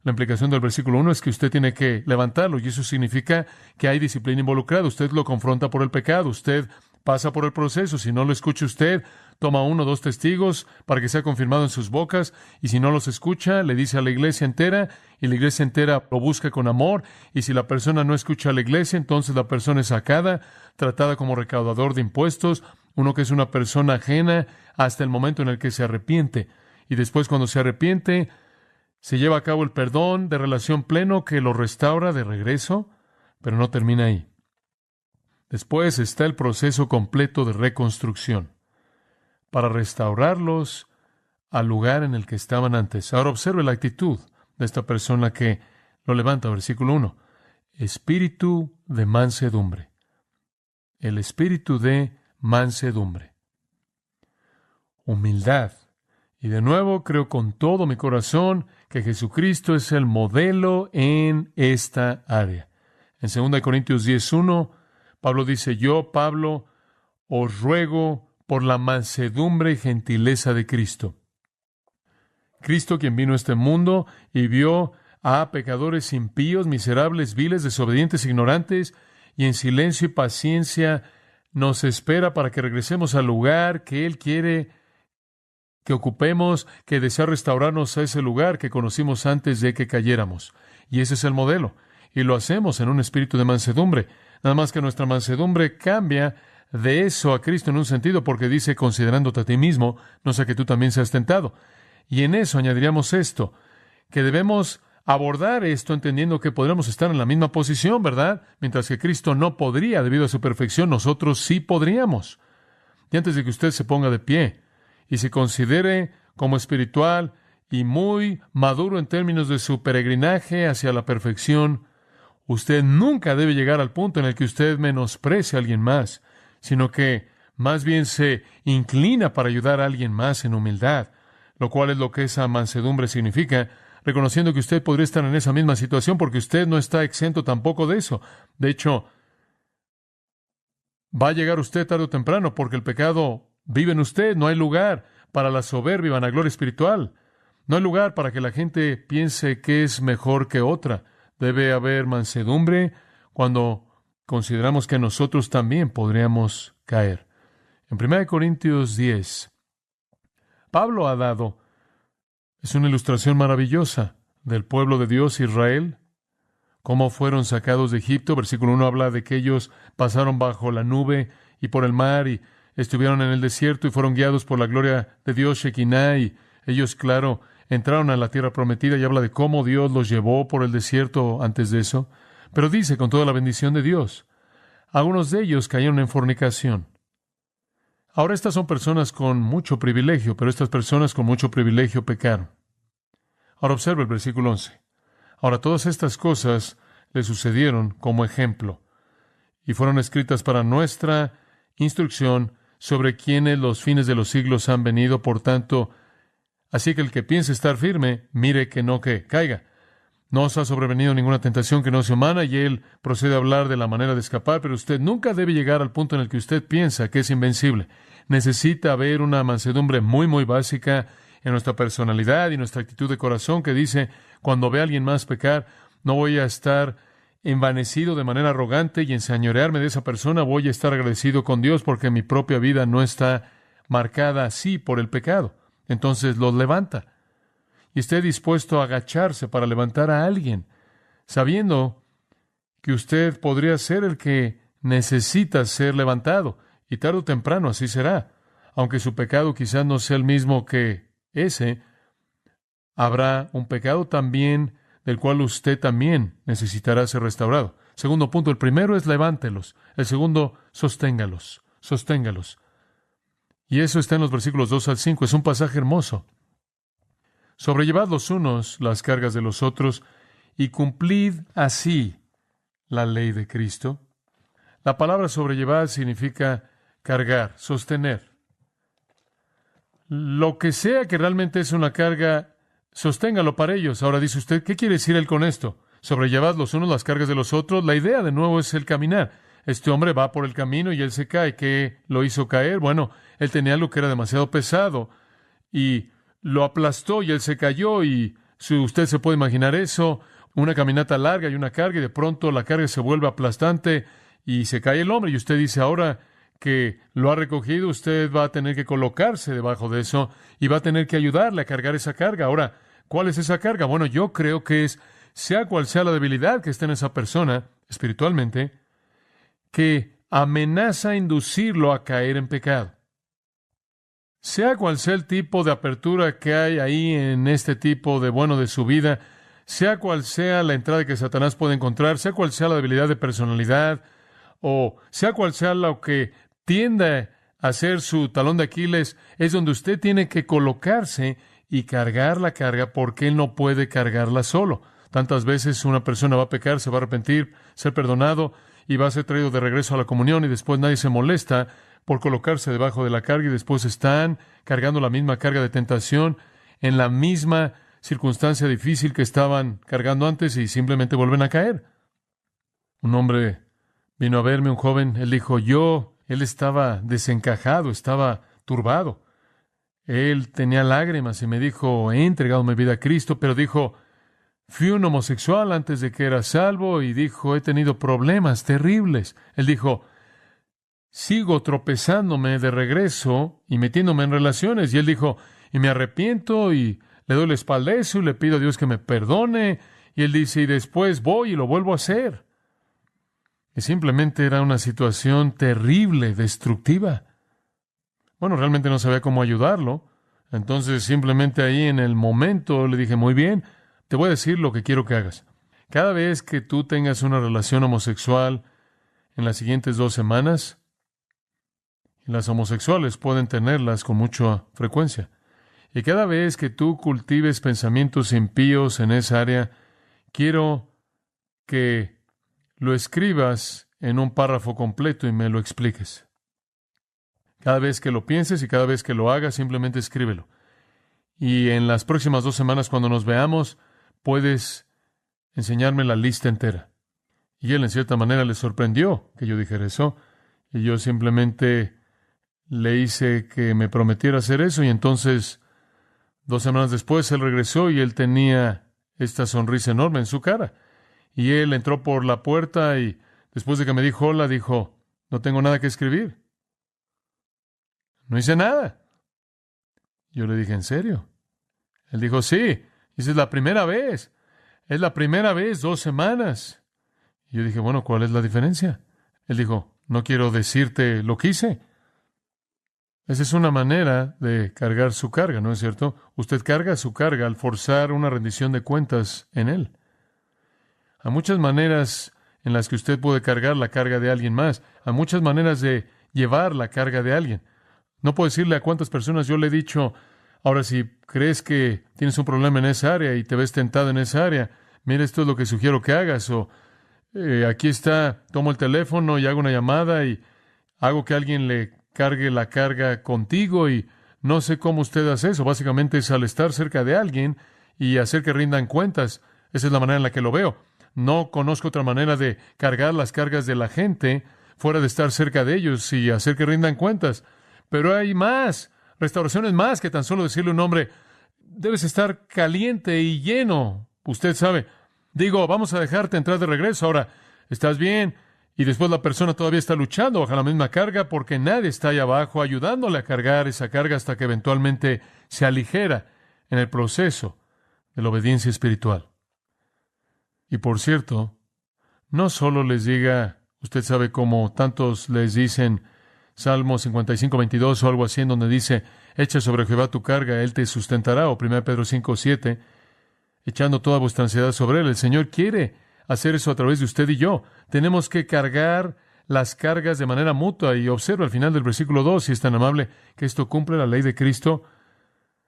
La implicación del versículo 1 es que usted tiene que levantarlo, y eso significa que hay disciplina involucrada. Usted lo confronta por el pecado, usted pasa por el proceso. Si no lo escucha usted, toma 1 o 2 testigos para que sea confirmado en sus bocas, y si no los escucha, le dice a la iglesia entera, y la iglesia entera lo busca con amor, y si la persona no escucha a la iglesia, entonces la persona es sacada, tratada como recaudador de impuestos, uno que es una persona ajena, hasta el momento en el que se arrepiente. Y después, cuando se arrepiente, se lleva a cabo el perdón de relación pleno que lo restaura de regreso, pero no termina ahí. Después está el proceso completo de reconstrucción para restaurarlos al lugar en el que estaban antes. Ahora observe la actitud de esta persona que lo levanta, versículo 1. Espíritu de mansedumbre. El espíritu de mansedumbre. Humildad. Y de nuevo creo con todo mi corazón que Jesucristo es el modelo en esta área. En 2 Corintios 10:1, Pablo dice, yo, Pablo, os ruego por la mansedumbre y gentileza de Cristo. Cristo, quien vino a este mundo y vio a pecadores impíos, miserables, viles, desobedientes, ignorantes, y en silencio y paciencia nos espera para que regresemos al lugar que Él quiere que ocupemos, que desea restaurarnos a ese lugar que conocimos antes de que cayéramos. Y ese es el modelo. Y lo hacemos en un espíritu de mansedumbre. Nada más que nuestra mansedumbre cambia de eso a Cristo en un sentido, porque dice, considerándote a ti mismo, no sea que tú también seas tentado. Y en eso añadiríamos esto, que debemos abordar esto entendiendo que podremos estar en la misma posición, ¿verdad? Mientras que Cristo no podría debido a su perfección, nosotros sí podríamos. Y antes de que usted se ponga de pie y se considere como espiritual y muy maduro en términos de su peregrinaje hacia la perfección, usted nunca debe llegar al punto en el que usted menosprecie a alguien más, sino que más bien se inclina para ayudar a alguien más en humildad, lo cual es lo que esa mansedumbre significa, reconociendo que usted podría estar en esa misma situación porque usted no está exento tampoco de eso. De hecho, va a llegar usted tarde o temprano porque el pecado vive en usted. No hay lugar para la soberbia y vanagloria espiritual. No hay lugar para que la gente piense que es mejor que otra. Debe haber mansedumbre cuando consideramos que nosotros también podríamos caer. En 1 Corintios 10, Pablo ha dado, es una ilustración maravillosa del pueblo de Dios, Israel, cómo fueron sacados de Egipto. Versículo 1 habla de que ellos pasaron bajo la nube y por el mar y estuvieron en el desierto y fueron guiados por la gloria de Dios, Shekinah, y ellos, claro, entraron a la tierra prometida, y habla de cómo Dios los llevó por el desierto antes de eso. Pero dice, con toda la bendición de Dios, algunos de ellos cayeron en fornicación. Ahora estas son personas con mucho privilegio, pero estas personas con mucho privilegio pecaron. Ahora observa el versículo 11. Ahora todas estas cosas le sucedieron como ejemplo y fueron escritas para nuestra instrucción, sobre quienes los fines de los siglos han venido. Por tanto, así que el que piense estar firme, mire que no que caiga. No os ha sobrevenido ninguna tentación que no sea humana, y él procede a hablar de la manera de escapar, pero usted nunca debe llegar al punto en el que usted piensa que es invencible. Necesita haber una mansedumbre muy, muy básica en nuestra personalidad y nuestra actitud de corazón que dice, cuando ve a alguien más pecar, no voy a estar envanecido de manera arrogante y enseñorearme de esa persona, voy a estar agradecido con Dios porque mi propia vida no está marcada así por el pecado. Entonces los levanta. Y esté dispuesto a agacharse para levantar a alguien, sabiendo que usted podría ser el que necesita ser levantado, y tarde o temprano así será. Aunque su pecado quizás no sea el mismo que ese, habrá un pecado también del cual usted también necesitará ser restaurado. Segundo punto, el primero es levántelos. El segundo, sosténgalos. Y eso está en los versículos 2 al 5. Es un pasaje hermoso. Sobrellevad los unos las cargas de los otros y cumplid así la ley de Cristo. La palabra sobrellevar significa cargar, sostener. Lo que sea que realmente es una carga, sosténgalo para ellos. Ahora dice usted, ¿qué quiere decir él con esto? Sobrellevad los unos las cargas de los otros. La idea de nuevo es el caminar. Este hombre va por el camino y él se cae. ¿Qué lo hizo caer? Bueno, él tenía algo que era demasiado pesado y lo aplastó y él se cayó y Si usted se puede imaginar eso, una caminata larga y una carga, y de pronto la carga se vuelve aplastante y se cae el hombre. Y usted dice, ahora que lo ha recogido, usted va a tener que colocarse debajo de eso y va a tener que ayudarle a cargar esa carga. Ahora, ¿cuál es esa carga? Bueno, yo creo que es, sea cual sea la debilidad que esté en esa persona espiritualmente, que amenaza inducirlo a caer en pecado. Sea cual sea el tipo de apertura que hay ahí en este tipo de su vida, sea cual sea la entrada que Satanás puede encontrar, sea cual sea la debilidad de personalidad, o sea cual sea lo que tiende a ser su talón de Aquiles, es donde usted tiene que colocarse y cargar la carga porque él no puede cargarla solo. Tantas veces una persona va a pecar, se va a arrepentir, ser perdonado y va a ser traído de regreso a la comunión y después nadie se molesta por colocarse debajo de la carga y después están cargando la misma carga de tentación en la misma circunstancia difícil que estaban cargando antes y simplemente vuelven a caer. Un hombre vino a verme, un joven, él dijo, él estaba desencajado, estaba turbado. Él tenía lágrimas y me dijo, he entregado mi vida a Cristo, pero dijo, fui un homosexual antes de que era salvo y dijo, he tenido problemas terribles. Él dijo, sigo tropezándome de regreso y metiéndome en relaciones. Y él dijo, y me arrepiento y le doy la espalda a eso y le pido a Dios que me perdone. Y él dice, y después voy y lo vuelvo a hacer. Y simplemente era una situación terrible, destructiva. Bueno, realmente no sabía cómo ayudarlo. Entonces simplemente ahí en el momento le dije, muy bien, te voy a decir lo que quiero que hagas. Cada vez que tú tengas una relación homosexual en las siguientes 2 semanas, las homosexuales pueden tenerlas con mucha frecuencia. Y cada vez que tú cultives pensamientos impíos en esa área, quiero que lo escribas en un párrafo completo y me lo expliques. Cada vez que lo pienses y cada vez que lo hagas, simplemente escríbelo. Y en las próximas 2 semanas, cuando nos veamos, puedes enseñarme la lista entera. Y él, en cierta manera, le sorprendió que yo dijera eso. Y yo simplemente le hice que me prometiera hacer eso. Y entonces, 2 semanas después, él regresó y él tenía esta sonrisa enorme en su cara. Y él entró por la puerta y después de que me dijo hola, dijo, no tengo nada que escribir. No hice nada. Yo le dije, ¿en serio? Él dijo, sí, esa es la primera vez. Es la primera vez, 2 semanas. Y yo dije, bueno, ¿cuál es la diferencia? Él dijo, no quiero decirte lo que hice. Esa es una manera de cargar su carga, ¿no es cierto? Usted carga su carga al forzar una rendición de cuentas en él. Hay muchas maneras en las que usted puede cargar la carga de alguien más. Hay muchas maneras de llevar la carga de alguien. No puedo decirle a cuántas personas yo le he dicho, ahora si crees que tienes un problema en esa área y te ves tentado en esa área, mira, esto es lo que sugiero que hagas. O aquí está, tomo el teléfono y hago una llamada y hago que alguien le cargue la carga contigo y no sé cómo usted hace eso. Básicamente es al estar cerca de alguien y hacer que rindan cuentas. Esa es la manera en la que lo veo. No conozco otra manera de cargar las cargas de la gente fuera de estar cerca de ellos y hacer que rindan cuentas. Pero hay más, restauraciones más que tan solo decirle a un hombre, debes estar caliente y lleno. Usted sabe, digo, vamos a dejarte entrar de regreso. Ahora, ¿estás bien? Y después la persona todavía está luchando bajo la misma carga porque nadie está ahí abajo ayudándole a cargar esa carga hasta que eventualmente se aligera en el proceso de la obediencia espiritual. Y por cierto, no solo les diga, usted sabe cómo tantos les dicen Salmo 55:22 o algo así, en donde dice, echa sobre Jehová tu carga, él te sustentará, o 1 Pedro 5:7, echando toda vuestra ansiedad sobre él. El Señor quiere hacer eso a través de usted y yo. Tenemos que cargar las cargas de manera mutua, y observa al final del versículo 2, si es tan amable, que esto cumple la ley de Cristo.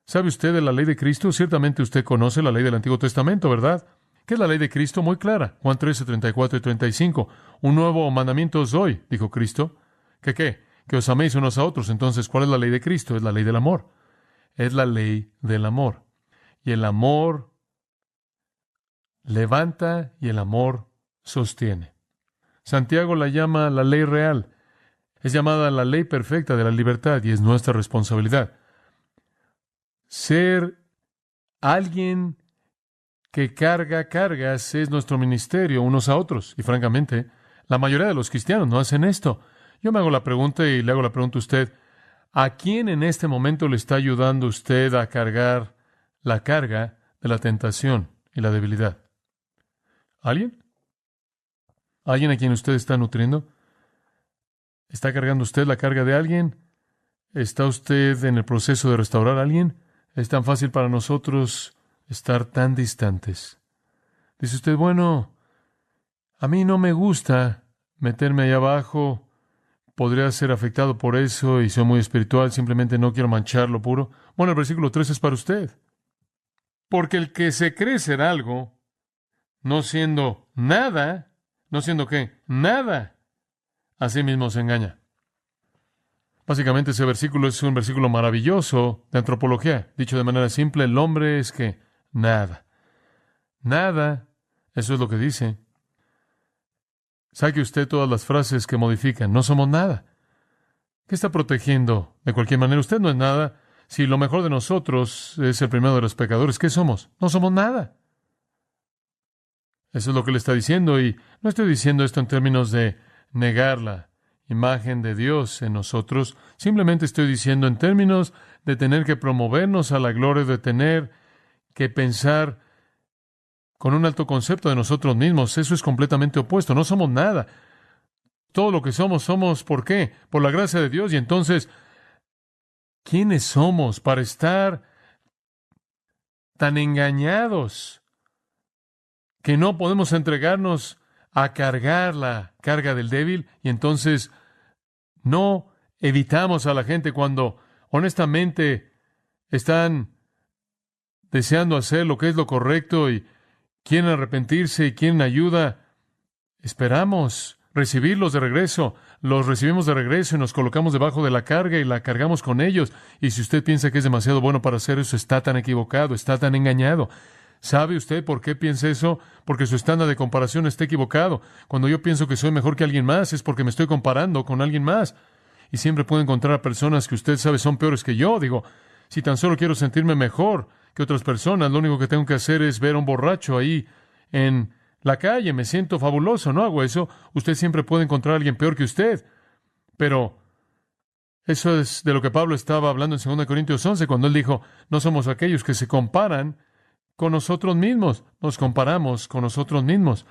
¿Sabe usted de la ley de Cristo? Ciertamente usted conoce la ley del Antiguo Testamento, ¿verdad? ¿Qué es la ley de Cristo? Muy clara. Juan 13:34 y 35. Un nuevo mandamiento os doy, dijo Cristo. ¿Qué? Que os améis unos a otros. Entonces, ¿cuál es la ley de Cristo? Es la ley del amor. Es la ley del amor. Y el amor levanta y el amor sostiene. Santiago la llama la ley real. Es llamada la ley perfecta de la libertad y es nuestra responsabilidad. Ser alguien que carga cargas es nuestro ministerio unos a otros. Y francamente, la mayoría de los cristianos no hacen esto. Yo me hago la pregunta y le hago la pregunta a usted. ¿A quién en este momento le está ayudando usted a cargar la carga de la tentación y la debilidad? ¿Alguien? ¿Alguien a quien usted está nutriendo? ¿Está cargando usted la carga de alguien? ¿Está usted en el proceso de restaurar a alguien? Es tan fácil para nosotros estar tan distantes. Dice usted, bueno, a mí no me gusta meterme allá abajo, podría ser afectado por eso y soy muy espiritual, simplemente no quiero manchar lo puro. Bueno, el versículo 3 es para usted. Porque el que se cree ser algo, no siendo nada, ¿no siendo qué? Nada, a sí mismo se engaña. Básicamente ese versículo es un versículo maravilloso de antropología. Dicho de manera simple, el hombre es que nada. Nada, eso es lo que dice. Saque usted todas las frases que modifican. No somos nada. ¿Qué está protegiendo? De cualquier manera, usted no es nada. Si lo mejor de nosotros es el primero de los pecadores, ¿qué somos? No somos nada. Eso es lo que le está diciendo. Y no estoy diciendo esto en términos de negar la imagen de Dios en nosotros. Simplemente estoy diciendo en términos de tener que promovernos a la gloria, de tener que pensar con un alto concepto de nosotros mismos. Eso es completamente opuesto. No somos nada. Todo lo que somos, ¿por qué? Por la gracia de Dios. Y entonces, ¿quiénes somos para estar tan engañados que no podemos entregarnos a cargar la carga del débil? Y entonces no evitamos a la gente cuando honestamente están deseando hacer lo que es lo correcto y quieren arrepentirse y quieren ayuda. Esperamos recibirlos de regreso. Los recibimos de regreso y nos colocamos debajo de la carga y la cargamos con ellos. Y si usted piensa que es demasiado bueno para hacer eso, está tan equivocado, está tan engañado. ¿Sabe usted por qué piensa eso? Porque su estándar de comparación está equivocado. Cuando yo pienso que soy mejor que alguien más, es porque me estoy comparando con alguien más. Y siempre puedo encontrar a personas que usted sabe son peores que yo. Digo, si tan solo quiero sentirme mejor que otras personas, lo único que tengo que hacer es ver a un borracho ahí en la calle. Me siento fabuloso, no hago eso. Usted siempre puede encontrar a alguien peor que usted. Pero eso es de lo que Pablo estaba hablando en 2 Corintios 11, cuando él dijo, no somos aquellos que se comparan con nosotros mismos, nos comparamos con nosotros mismos.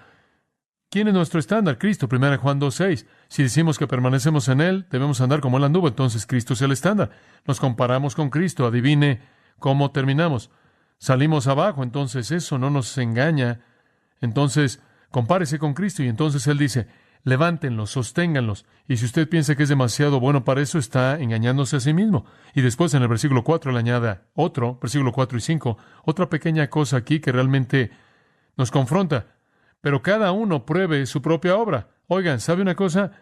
¿Quién es nuestro estándar? Cristo, 1 Juan 2:6. Si decimos que permanecemos en Él, debemos andar como Él anduvo, entonces Cristo es el estándar. Nos comparamos con Cristo, adivine cómo terminamos. Salimos abajo, entonces eso no nos engaña. Entonces, compárese con Cristo y entonces Él dice, levántenlos, sosténganlos. Y si usted piensa que es demasiado bueno para eso, está engañándose a sí mismo. Y después en el versículo 4 le añade otro, versículo 4 y 5, otra pequeña cosa aquí que realmente nos confronta. Pero cada uno pruebe su propia obra. Oigan, ¿sabe una cosa?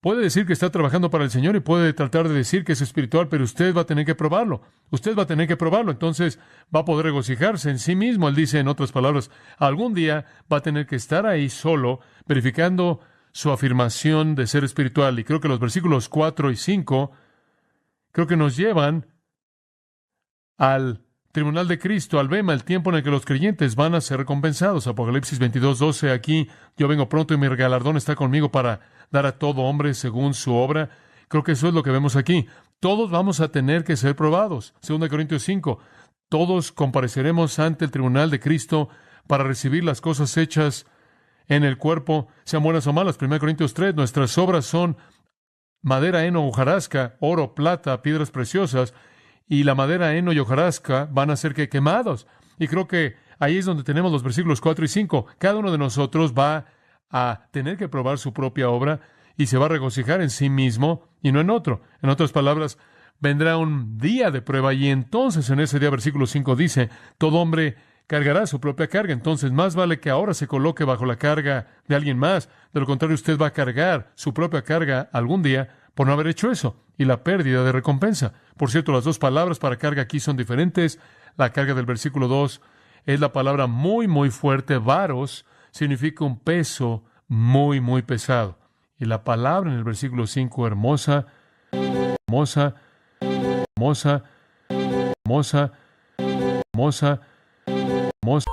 Puede decir que está trabajando para el Señor y puede tratar de decir que es espiritual, pero usted va a tener que probarlo. Usted va a tener que probarlo. Entonces va a poder regocijarse en sí mismo. Él dice, en otras palabras, algún día va a tener que estar ahí solo, verificando su afirmación de ser espiritual. Y creo que los versículos 4 y 5 creo que nos llevan al tribunal de Cristo, al bema, el tiempo en el que los creyentes van a ser recompensados. Apocalipsis 22:12, aquí yo vengo pronto y mi galardón está conmigo para dar a todo hombre según su obra. Creo que eso es lo que vemos aquí. Todos vamos a tener que ser probados. 2 Corintios 5, todos compareceremos ante el tribunal de Cristo para recibir las cosas hechas en el cuerpo, sean buenas o malas. 1 Corintios 3, nuestras obras son madera, heno, hojarasca, oro, plata, piedras preciosas, y la madera, heno y hojarasca van a ser quemados. Y creo que ahí es donde tenemos los versículos 4 y 5. Cada uno de nosotros va a tener que probar su propia obra y se va a regocijar en sí mismo y no en otro. En otras palabras, vendrá un día de prueba y entonces en ese día, versículo 5 dice, todo hombre cargará su propia carga. Entonces, más vale que ahora se coloque bajo la carga de alguien más. De lo contrario, usted va a cargar su propia carga algún día por no haber hecho eso, y la pérdida de recompensa. Por cierto, las dos palabras para carga aquí son diferentes. La carga del versículo 2 es la palabra muy, muy fuerte. Varos significa un peso muy, muy pesado. Y la palabra en el versículo 5, hermosa, hermosa, hermosa, hermosa, hermosa, hermosa.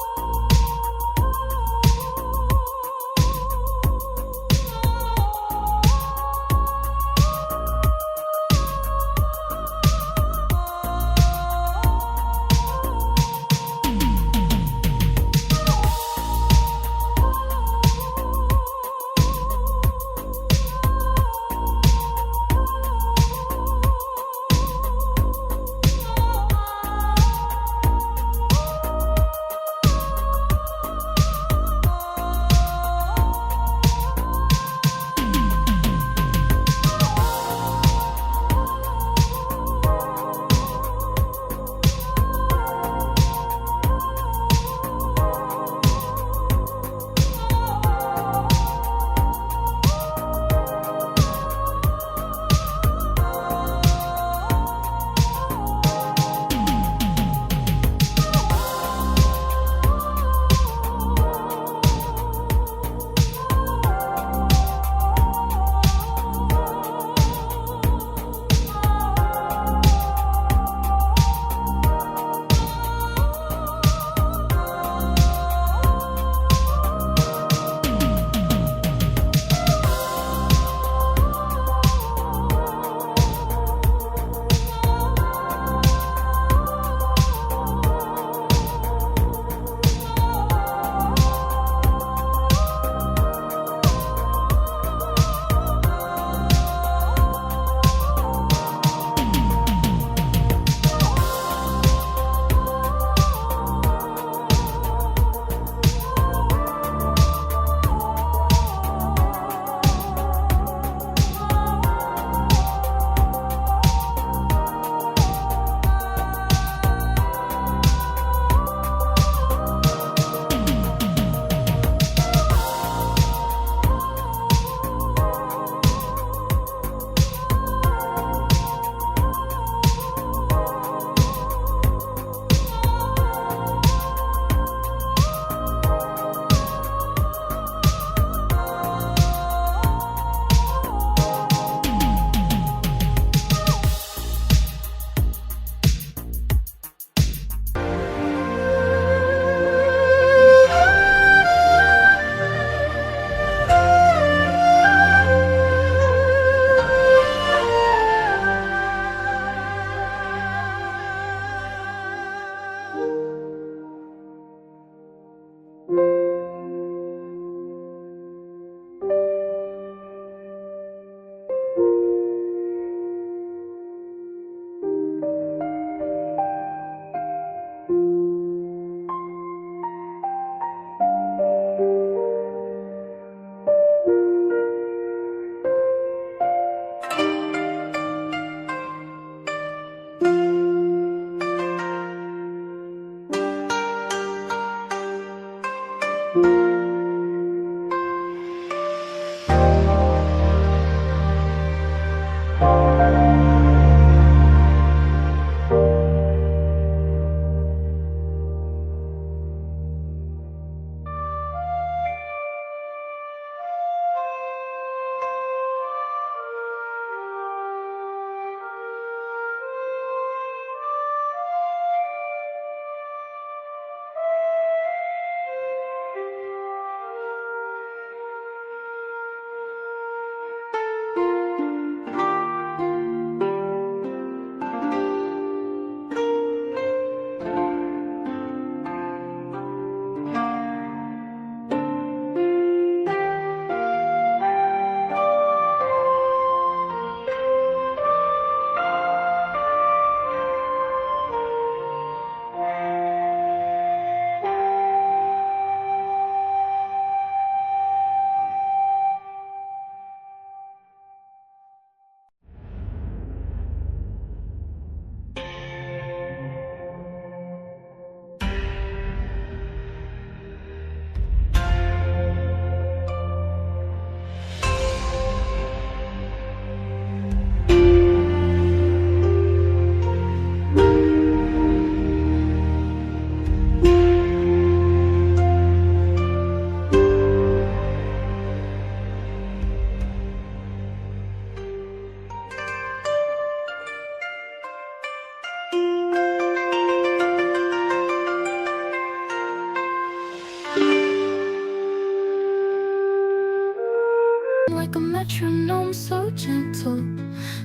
Like a metronome so gentle,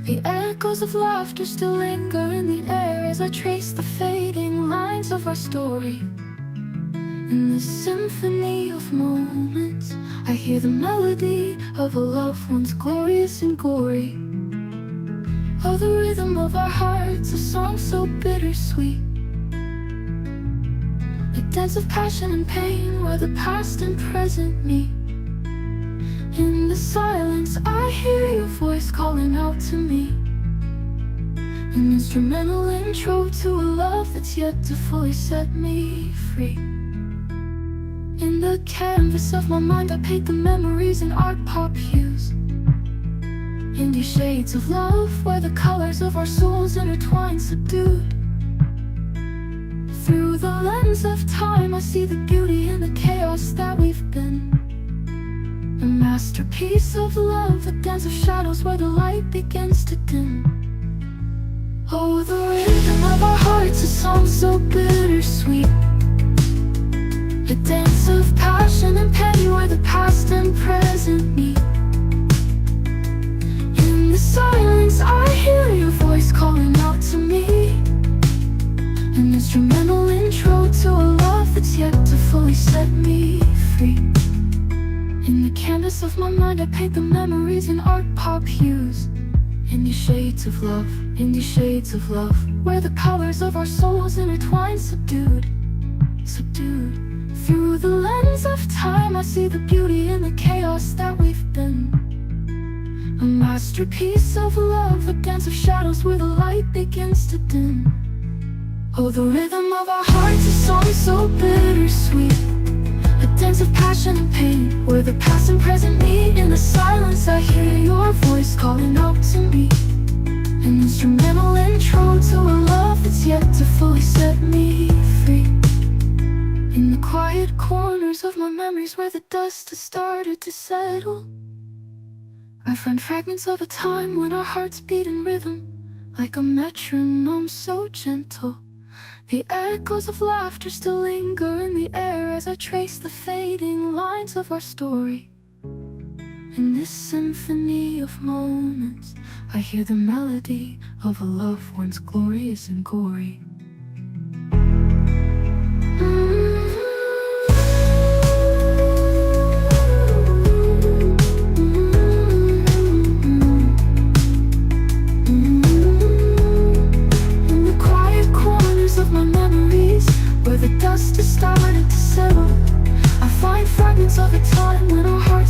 the echoes of laughter still linger in the air as I trace the fading lines of our story. In this symphony of moments, I hear the melody of a love once glorious and gory. Oh, the rhythm of our hearts, a song so bittersweet, a dance of passion and pain where the past and present meet. In the silence, I hear your voice calling out to me, an instrumental intro to a love that's yet to fully set me free. In the canvas of my mind, I paint the memories in art pop hues, indie shades of love where the colors of our souls intertwine subdued. Through the lens of time, I see the beauty in the chaos that we've been, a masterpiece of love, a dance of shadows where the light begins to dim. Oh, the rhythm of our hearts, a song so bittersweet, a dance of passion and pain where the past and present meet. In the silence, I hear your voice calling out to me, an instrumental intro to a love that's yet to fully set me free. In the canvas of my mind, I paint the memories in art pop hues, indie shades of love, indie shades of love, where the colors of our souls intertwine subdued, subdued. Through the lens of time, I see the beauty in the chaos that we've been, a masterpiece of love, a dance of shadows where the light begins to dim. Oh, the rhythm of our hearts, a song so bittersweet, a dance of passion and pain where the past and present meet. In the silence, I hear your voice calling out to me, an instrumental intro to a love that's yet to fully set me free. In the quiet corners of my memories where the dust has started to settle, I find fragments of a time when our hearts beat in rhythm, like a metronome so gentle. The echoes of laughter still linger in the air as I trace the fading lines of our story. In this symphony of moments, I hear the melody of a love once glorious and gory.